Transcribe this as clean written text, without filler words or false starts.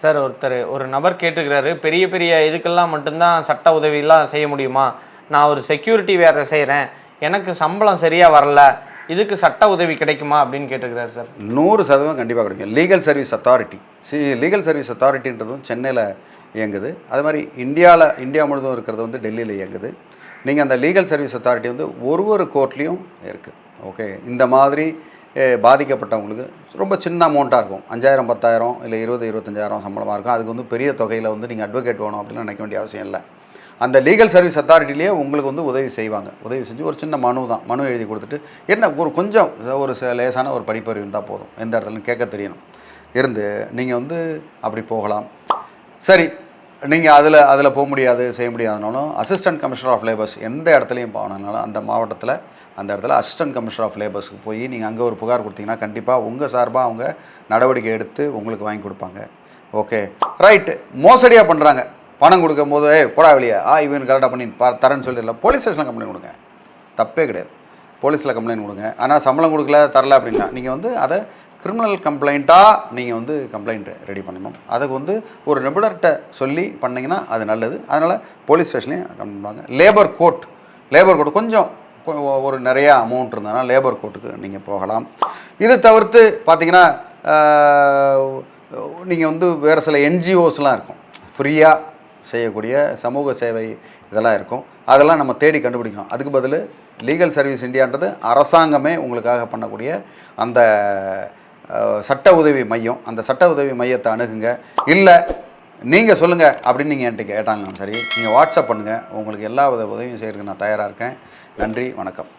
Sir ஒரு நபர் கேட்டுக்கிறாரு, பெரிய பெரிய இதுக்கெல்லாம் மட்டும்தான் சட்ட உதவிலாம் செய்ய முடியுமா? நான் ஒரு செக்யூரிட்டி வேலை செய்கிறேன், எனக்கு சம்பளம் சரியாக வரல, இதுக்கு சட்ட உதவி கிடைக்குமா அப்படின்னு கேட்டுக்கிறாரு சார். 100% கண்டிப்பாக கிடைக்கும். Legal service authority legal service அத்தாரிட்டின்றதும் சென்னையில் இயங்குது. அது மாதிரி இந்தியா முழுவதும் இருக்கிறது வந்து டெல்லியில் இயங்குது. நீங்கள் அந்த லீகல் சர்வீஸ் அத்தாரிட்டி வந்து ஒரு கோர்ட்லேயும் இருக்குது. ஓகே, இந்த மாதிரி பாதிக்கப்பட்டவங்களுக்கு ரொம்ப சின்ன அமௌண்ட்டாக இருக்கும். 5000 10,000 இல்லை 20-25,000 சம்பளமாக இருக்கும். அதுக்கு வந்து பெரிய தொகையில் வந்து நீங்கள் அட்வொகேட் வேணும் அப்படின்னு நினைக்க வேண்டிய அவசியம் இல்லை. அந்த லீகல் சர்வீஸ் அத்தாரிட்டிலேயே உங்களுக்கு வந்து உதவி செய்வாங்க. உதவி செஞ்சு ஒரு சின்ன மனு எழுதி கொடுத்துட்டு, என்ன கொஞ்சம் லேசான ஒரு படிப்பறிவு இருந்தால் போதும். எந்த இடத்துலையும் கேட்க தெரியணும் இருந்து நீங்கள் வந்து அப்படி போகலாம். சரி, நீங்கள் அதில் போக முடியாது, செய்ய முடியாதுனாலும் அசிஸ்டன்ட் கமிஷனர் ஆஃப் லேபர்ஸ் எந்த இடத்துலையும் போகணுன்னாலும் அந்த மாவட்டத்தில் அந்த இடத்துல அசிஸ்டன்ட் கமிஷனர் ஆஃப் லேபர்ஸுக்கு போய் நீங்கள் அங்கே ஒரு புகார் கொடுத்தீங்கன்னா கண்டிப்பாக உங்கள் சார்பாக அவங்க நடவடிக்கை எடுத்து உங்களுக்கு வாங்கி கொடுப்பாங்க. Okay, right. மோசடியாக பண்ணுறாங்க, பணம் கொடுக்கும் போது போடா வெளியே இவன் கரெக்டாக பண்ணி தரேன்னு சொல்லிடல, போலீஸ் ஸ்டேஷனில் கம்ப்ளைண்ட் கொடுங்க, தப்பே கிடையாது. போலீஸில் கம்ப்ளைண்ட் கொடுங்க. ஆனால் சம்பளம் கொடுக்கல தரல அப்படின்னா நீங்கள் வந்து அதை கிரிமினல் கம்ப்ளைண்ட்டாக நீங்கள் வந்து கம்ப்ளைண்ட் ரெடி பண்ணணும். அதுக்கு வந்து ஒரு நிபுணர்கிட்ட சொல்லி பண்ணிங்கன்னா அது நல்லது. அதனால் போலீஸ் ஸ்டேஷன்லேயும் கம்ப்ளைண்ட் பண்ணுவாங்க. லேபர் கோர்ட் கொஞ்சம் ஒரு நிறையா அமௌண்ட் இருந்ததுன்னா லேபர் கோர்ட்டுக்கு நீங்கள் போகலாம். இது தவிர்த்து பார்த்தீங்கன்னா நீங்கள் வந்து வேறு சில என்ஜிஓஸ்லாம் இருக்கும், ஃப்ரீயாக செய்யக்கூடிய சமூக சேவை இதெல்லாம் இருக்கும். அதெல்லாம் நம்ம தேடி கண்டுபிடிக்கணும். அதுக்கு பதில் லீகல் சர்வீஸ் இந்தியான்றது அரசாங்கமே உங்களுக்காக பண்ணக்கூடிய அந்த சட்ட உதவி மையம், அந்த சட்ட உதவி மையத்தை அணுகுங்க. இல்லை நீங்கள் சொல்லுங்கள் அப்படின்னு நீங்கள் என்கிட்ட கேட்டாங்கன்னு சரி, நீங்கள் வாட்ஸ்அப் பண்ணுங்கள். உங்களுக்கு எல்லா வித உதவியும் செய்கிறதுக்கு நான் தயாராக இருக்கேன். நன்றி, வணக்கம்.